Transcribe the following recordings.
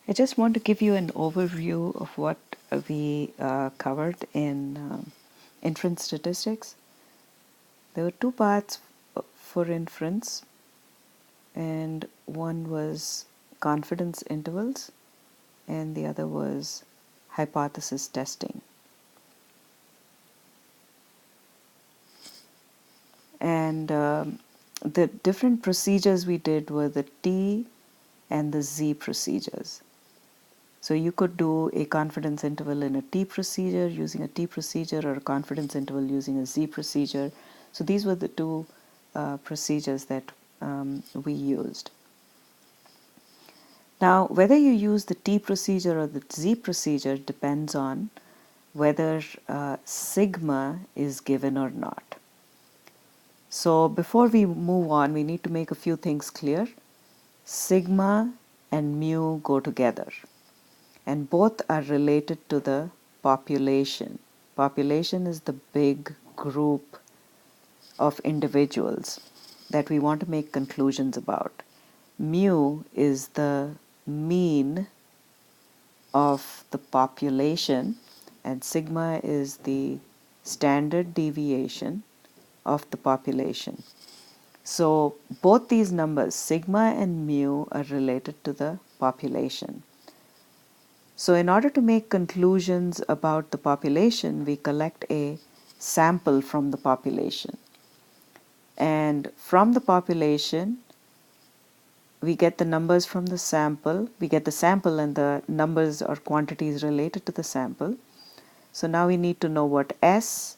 I just want to give you an overview of what we covered in inference statistics. There were two parts for inference, and one was confidence intervals, and the other was hypothesis testing. And the different procedures we did were the T and the Z procedures. So you could do a confidence interval in a T procedure using a T procedure, or a confidence interval using a Z procedure. So these were the two procedures that we used. Now, whether you use the T procedure or the Z procedure depends on whether sigma is given or not. So before we move on, we need to make a few things clear. Sigma and mu go together, and both are related to the population. Population is the big group of individuals that we want to make conclusions about. Mu is the mean of the population, and sigma is the standard deviation of the population. So both these numbers, sigma and mu, are related to the population. So in order to make conclusions about the population, we collect a sample from the population. And from the population, we get the numbers from the sample. We get the sample and the numbers or quantities related to the sample. So now we need to know what S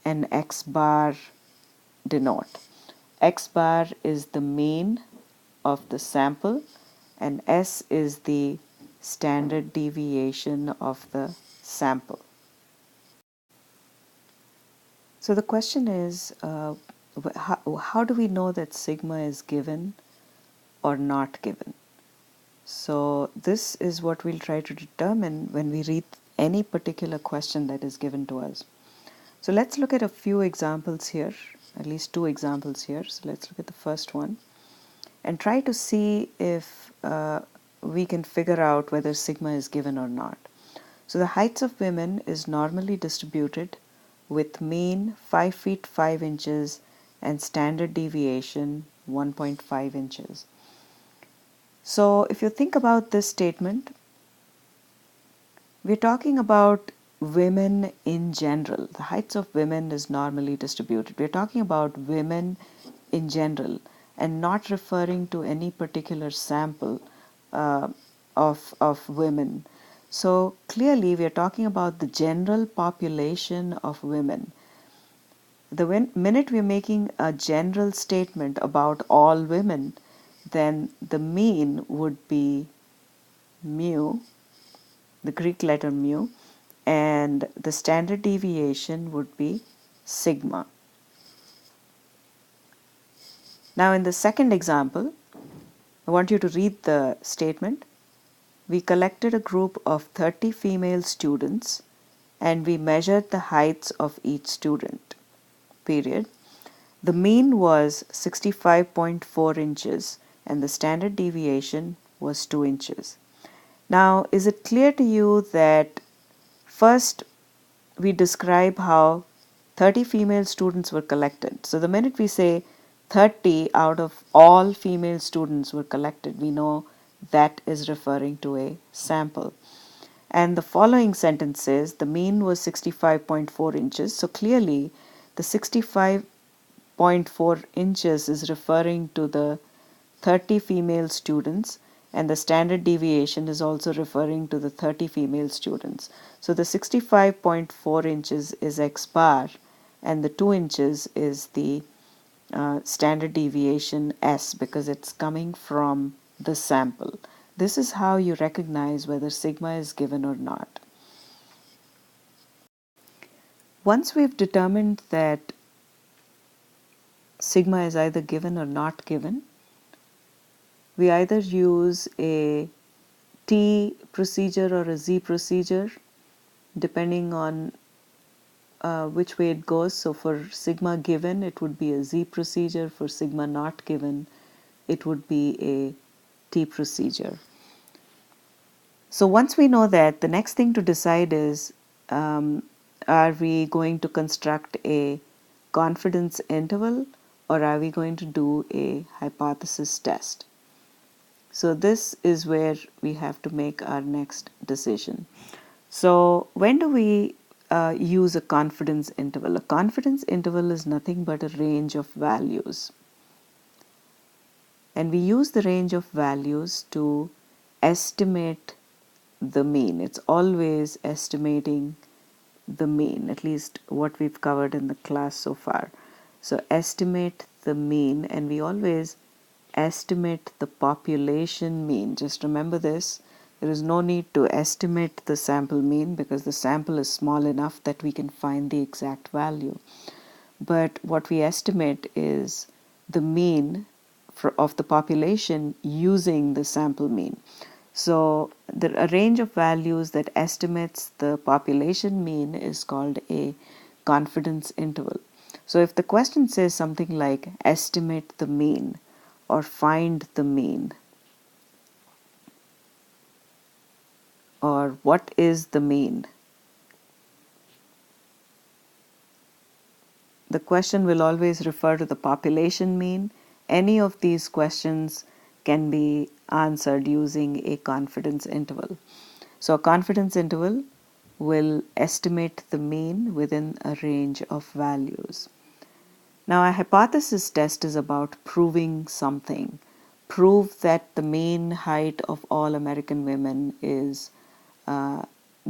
and X bar denote. X bar is the mean of the sample, and S is the standard deviation of the sample. So the question is, how do we know that sigma is given or not given? So this is what we'll try to determine when we read any particular question that is given to us. So let's look at a few examples here, at least two examples here. So let's look at the first one and try to see if we can figure out whether sigma is given or not. So the heights of women is normally distributed with mean 5 feet 5 inches and standard deviation 1.5 inches. So if you think about this statement, we're talking about women in general. The heights of women is normally distributed. We're talking about women in general and not referring to any particular sample of women. So clearly we are talking about the general population of women. The minute we're making a general statement about all women, then the mean would be mu, the Greek letter mu, and the standard deviation would be sigma. Now in the second example, I want you to read the statement. We collected a group of 30 female students and we measured the heights of each student, period. The mean was 65.4 inches and the standard deviation was 2 inches. Now, is it clear to you that first we describe how 30 female students were collected? So the minute we say 30 out of all female students were collected, we know that is referring to a sample. And the following sentence says the mean was 65.4 inches. So clearly the 65.4 inches is referring to the 30 female students, and the standard deviation is also referring to the 30 female students. So the 65.4 inches is X bar and the 2 inches is the standard deviation S, because it's coming from the sample. This is how you recognize whether sigma is given or not. Once we've determined that sigma is either given or not given, we either use a T procedure or a Z procedure depending on which way it goes. So for sigma given, it would be a Z procedure. For sigma not given, it would be a T procedure. So once we know that, the next thing to decide is, are we going to construct a confidence interval, or are we going to do a hypothesis test? So this is where we have to make our next decision. So when do we use a confidence interval? A confidence interval is nothing but a range of values. And we use the range of values to estimate the mean. It's always estimating the mean, at least what we've covered in the class so far. So estimate the mean, and we always estimate the population mean. Just remember this. There is no need to estimate the sample mean because the sample is small enough that we can find the exact value. But what we estimate is the mean of the population using the sample mean. So a range of values that estimates the population mean is called a confidence interval. So if the question says something like estimate the mean or find the mean or what is the mean, the question will always refer to the population mean. Any of these questions can be answered using a confidence interval. So a confidence interval will estimate the mean within a range of values. Now a hypothesis test is about proving something. Prove that the mean height of all American women is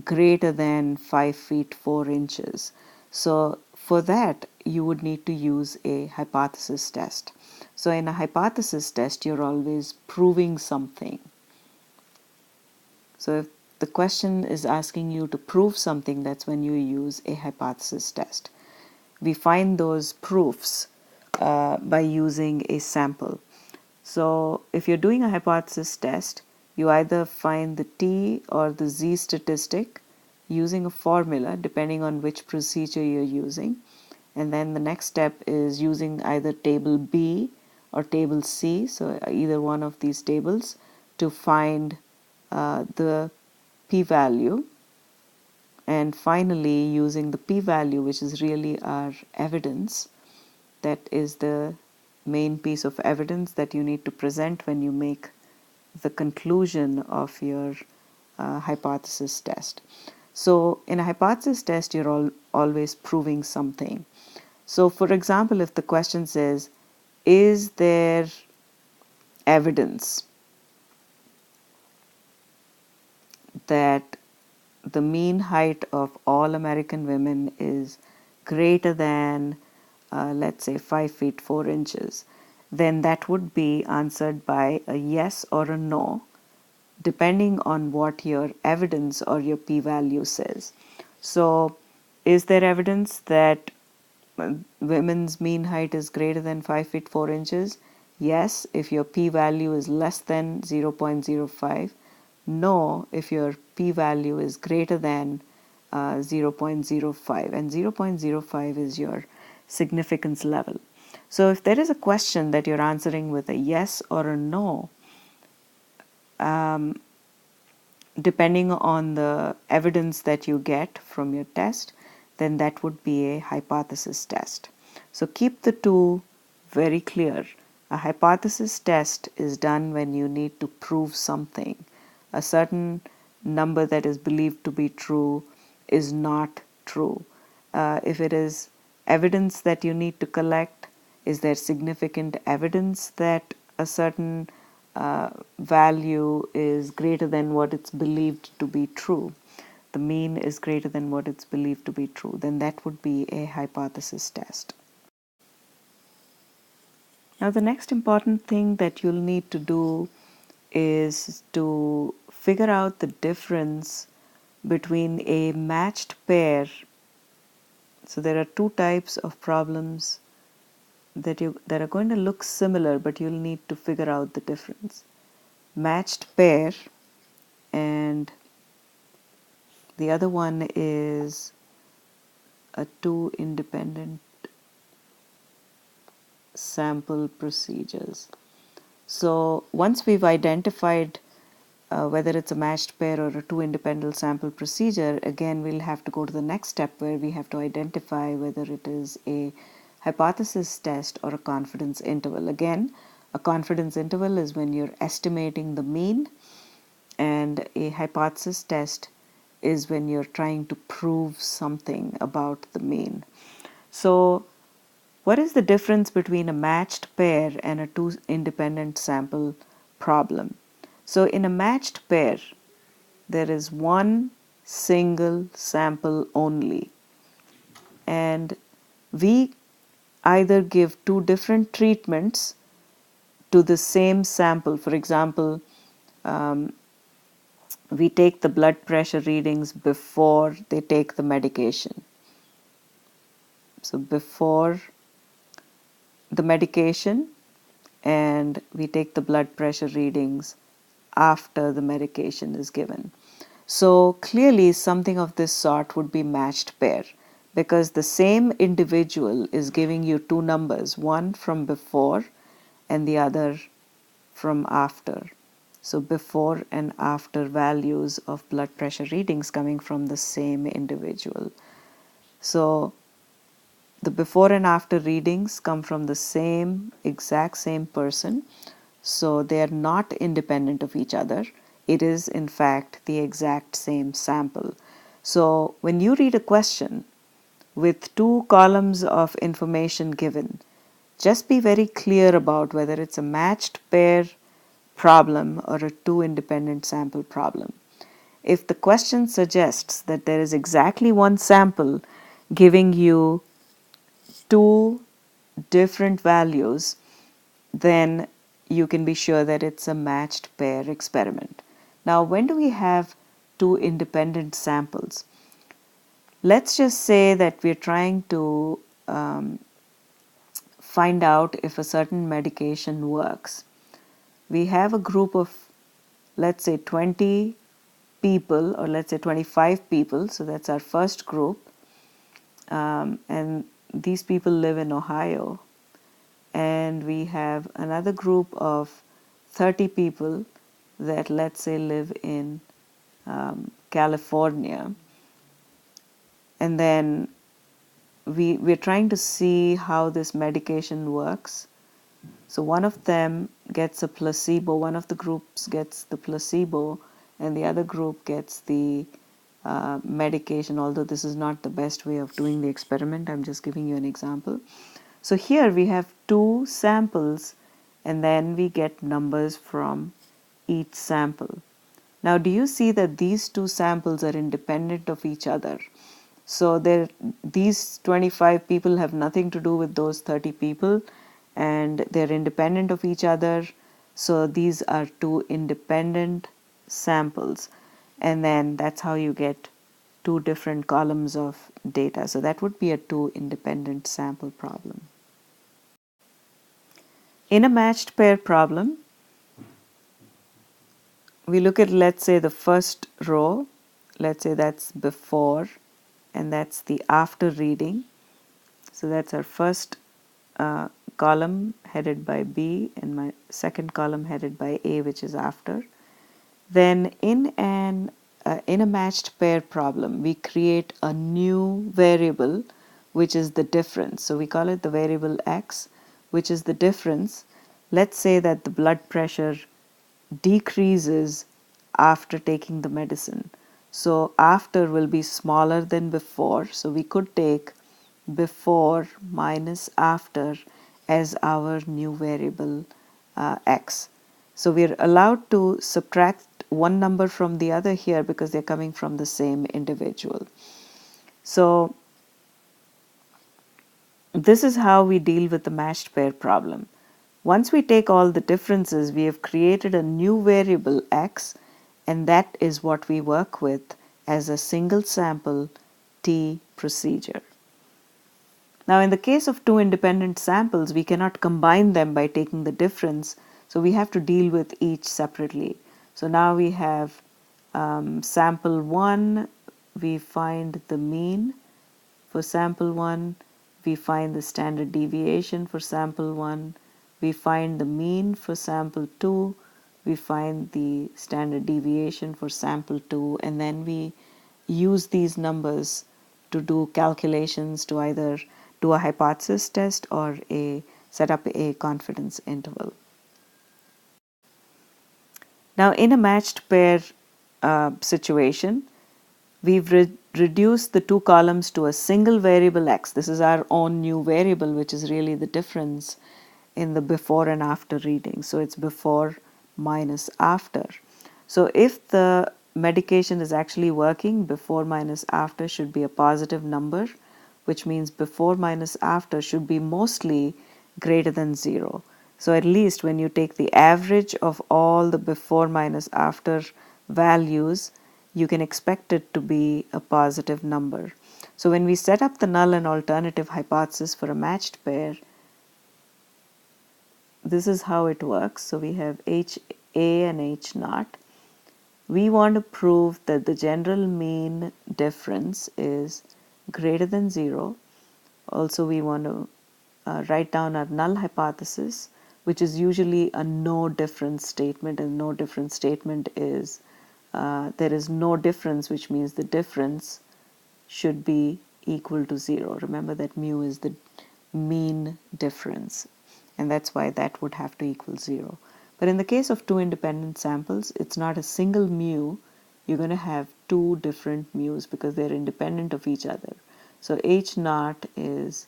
greater than 5 feet 4 inches. So for that you would need to use a hypothesis test. So in a hypothesis test you're always proving something. So if the question is asking you to prove something, that's when you use a hypothesis test. We find those proofs by using a sample. So if you're doing a hypothesis test, you either find the t or the z statistic using a formula depending on which procedure you're using. And then the next step is using either table B or table C, so either one of these tables, to find the p-value. And finally using the p-value, which is really our evidence, that is the main piece of evidence that you need to present when you make the conclusion of your hypothesis test. So in a hypothesis test, you're always proving something. So for example, if the question says, is there evidence that the mean height of all American women is greater than, let's say, 5 feet 4 inches, then that would be answered by a yes or a no, depending on what your evidence or your p-value says. So is there evidence that women's mean height is greater than 5 feet 4 inches? Yes, if your p-value is less than 0.05. No, if your p-value is greater than 0.05, and 0.05 is your significance level. So if there is a question that you're answering with a yes or a no, depending on the evidence that you get from your test, then that would be a hypothesis test. So keep the two very clear. A hypothesis test is done when you need to prove something. A certain number that is believed to be true is not true. If it is evidence that you need to collect, is there significant evidence that a certain value is greater than what it's believed to be true, the mean is greater than what it's believed to be true, then that would be a hypothesis test. Now the next important thing that you'll need to do is to figure out the difference between a matched pair. So there are two types of problems that are going to look similar, but you'll need to figure out the difference. Matched pair, and the other one is a two independent sample procedures. So once we've identified whether it's a matched pair or a two independent sample procedure, again we'll have to go to the next step where we have to identify whether it is a hypothesis test or a confidence interval. Again, a confidence interval is when you're estimating the mean, and a hypothesis test is when you're trying to prove something about the mean. So what is the difference between a matched pair and a two independent sample problem? So in a matched pair, there is one single sample only, and we either give two different treatments to the same sample. For example, we take the blood pressure readings before they take the medication. So before the medication, and we take the blood pressure readings after the medication is given. So clearly something of this sort would be matched pair, because the same individual is giving you two numbers, one from before and the other from after. So before and after values of blood pressure readings coming from the same individual. So the before and after readings come from the exact same person. So they are not independent of each other. It is in fact the exact same sample. So when you read a question with two columns of information given, just be very clear about whether it's a matched pair problem or a two independent sample problem. If the question suggests that there is exactly one sample giving you two different values, then you can be sure that it's a matched pair experiment. Now, when do we have two independent samples? Let's just say that we're trying to find out if a certain medication works. We have a group of, let's say, 20 people, or let's say 25 people, so that's our first group, and these people live in Ohio. And we have another group of 30 people that, let's say, live in California. And then we're trying to see how this medication works. So one of them gets a placebo, one of the groups gets the placebo, and the other group gets the medication, although this is not the best way of doing the experiment. I'm just giving you an example. So here we have two samples, and then we get numbers from each sample. Now, do you see that these two samples are independent of each other? So these 25 people have nothing to do with those 30 people, and they're independent of each other. So these are two independent samples. And then that's how you get two different columns of data. So that would be a two independent sample problem. In a matched pair problem, we look at, let's say, the first row. Let's say that's before, and that's the after reading. So that's our first column headed by B, and my second column headed by A, which is after. Then in a matched pair problem, we create a new variable, which is the difference. So we call it the variable X, which is the difference. Let's say that the blood pressure decreases after taking the medicine. So after will be smaller than before. So we could take before minus after as our new variable X. So we're allowed to subtract one number from the other here because they're coming from the same individual. So this is how we deal with the matched pair problem. Once we take all the differences, we have created a new variable X, and that is what we work with as a single sample T procedure. Now, in the case of two independent samples, we cannot combine them by taking the difference, so we have to deal with each separately. So now we have sample 1, we find the mean for sample 1, we find the standard deviation for sample 1, we find the mean for sample 2, we find the standard deviation for sample 2, and then we use these numbers to do calculations to either do a hypothesis test or set up a confidence interval. Now, in a matched pair situation, we've reduced the two columns to a single variable x. This is our own new variable, which is really the difference in the before and after reading. So it's before minus after. So if the medication is actually working, before minus after should be a positive number, which means before minus after should be mostly greater than 0. So at least when you take the average of all the before minus after values, you can expect it to be a positive number. So when we set up the null and alternative hypothesis for a matched pair, this is how it works. So we have HA and H naught. We want to prove that the general mean difference is greater than 0. Also, we want to write down our null hypothesis, which is usually a no difference statement, and no difference statement is there is no difference, which means the difference should be equal to 0. Remember that mu is the mean difference, and that's why that would have to equal 0. But in the case of two independent samples, it's not a single mu. You're going to have two different mu's because they're independent of each other. So H naught is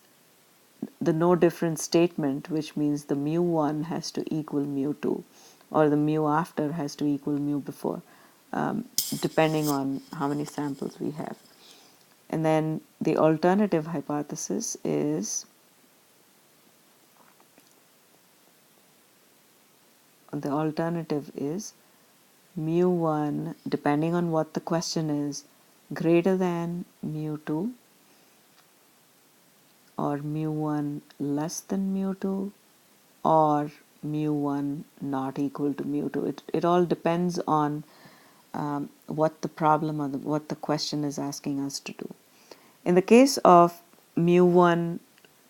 the no difference statement, which means the mu1 has to equal mu2, or the mu after has to equal mu before, depending on how many samples we have. And then the alternative hypothesis is mu1, depending on what the question is, greater than mu2, or mu1 less than mu2, or mu1 not equal to mu2. It all depends on what the problem or what the question is asking us to do. In the case of mu1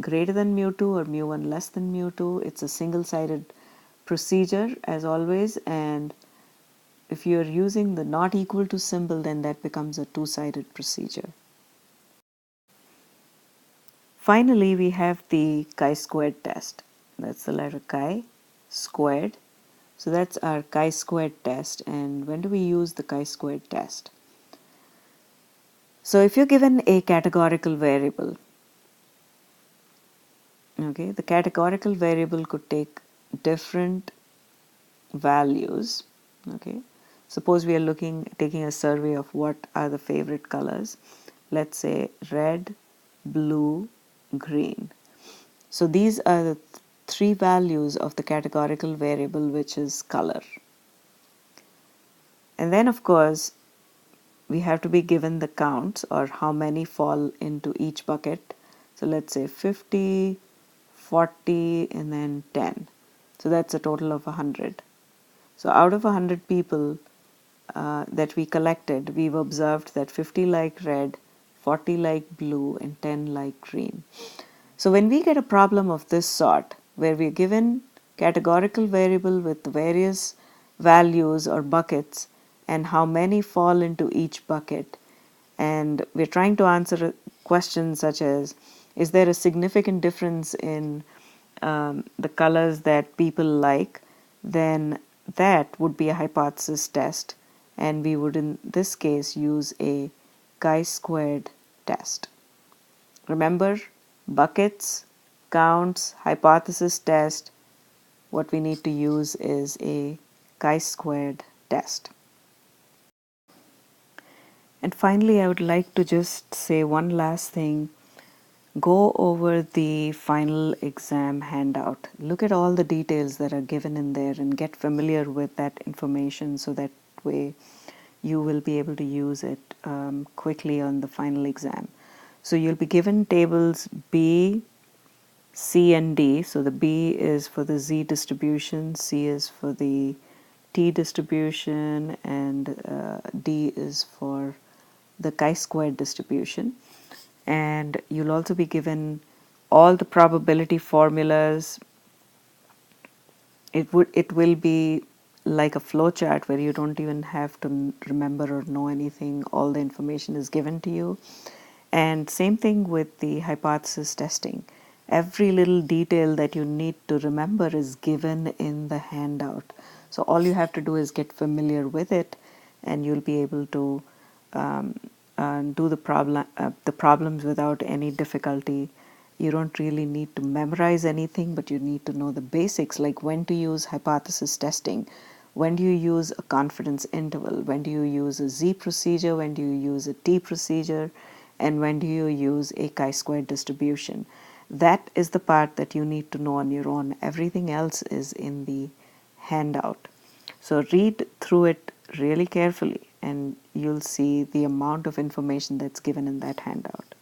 greater than mu2 or mu1 less than mu2, it's a single-sided procedure as always, and if you're using the not equal to symbol, then that becomes a two-sided procedure. Finally, we have the chi-squared test. That's the letter chi squared. So that's our chi-squared test. And when do we use the chi-squared test? So if you're given a categorical variable, okay, the categorical variable could take different values. Okay, suppose we are taking a survey of what are the favorite colors. Let's say red, blue, green. So these are the three values of the categorical variable, which is color. And then of course we have to be given the counts, or how many fall into each bucket. So let's say 50, 40, and then 10. So that's a total of 100. So out of 100 people that we collected, we've observed that 50 like red, 40 like blue, and 10 like green. So when we get a problem of this sort, where we're given categorical variable with various values or buckets and how many fall into each bucket, and we're trying to answer questions such as, is there a significant difference in the colors that people like, then that would be a hypothesis test, and we would in this case use a chi-squared test. Remember, buckets, counts, hypothesis test, what we need to use is a chi-squared test. And finally, I would like to just say one last thing. Go over the final exam handout. Look at all the details that are given in there and get familiar with that information, so that way you will be able to use it quickly on the final exam. So you'll be given tables B, C, and D. So the B is for the Z distribution, C is for the T distribution, and D is for the chi-squared distribution. And you'll also be given all the probability formulas. It will be like a flowchart where you don't even have to remember or know anything. All the information is given to you. And same thing with the hypothesis testing. Every little detail that you need to remember is given in the handout. So all you have to do is get familiar with it, and you'll be able to do the problems without any difficulty. You don't really need to memorize anything, but you need to know the basics, like when to use hypothesis testing, when do you use a confidence interval, when do you use a Z procedure, when do you use a T procedure, and when do you use a chi-square distribution. That is the part that you need to know on your own. Everything else is in the handout. So read through it really carefully, and you'll see the amount of information that's given in that handout.